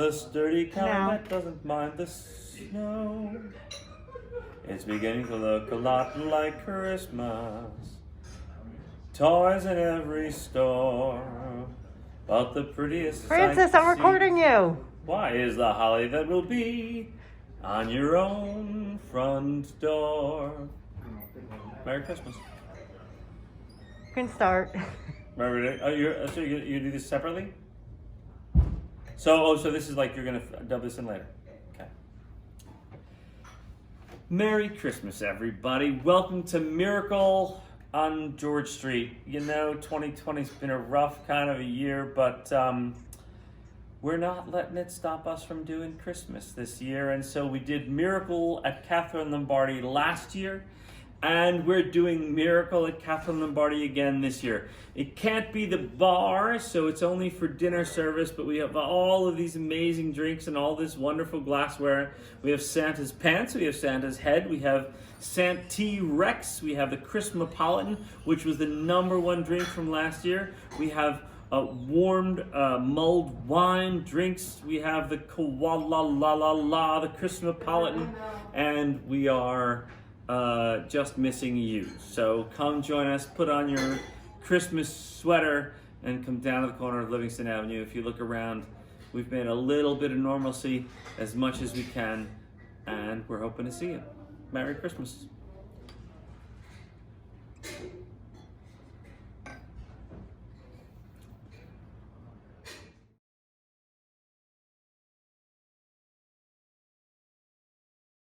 The sturdy kind that doesn't mind the snow. It's beginning to look a lot like Christmas. Toys in every store. But the prettiest Francis, sight to I'm recording you. Why is the holly that will be on your own front door. Merry Christmas. You can start. Merry Day. So you do this separately? So this is like you're gonna dub this in later. Okay. Merry Christmas, everybody. Welcome to Miracle on George Street. You know, 2020's been a rough kind of a year, but we're not letting it stop us from doing Christmas this year. And so we did Miracle at Catherine Lombardi last year, and we're doing Miracle at Catherine Lombardi again this year. It can't be the bar, so it's only for dinner service, but we have all of these amazing drinks and all this wonderful glassware. We have Santa's pants, we have Santa's head, we have Santa Rex, we have the Christmapolitan, which was the #1 drink from last year. We have warmed mulled wine drinks. We have the Koala La La La, the Christmapolitan, and we are just missing you. So come join us, put on your Christmas sweater, and come down to the corner of Livingston Avenue. If you look around, we've made a little bit of normalcy as much as we can, and we're hoping to see you. Merry Christmas.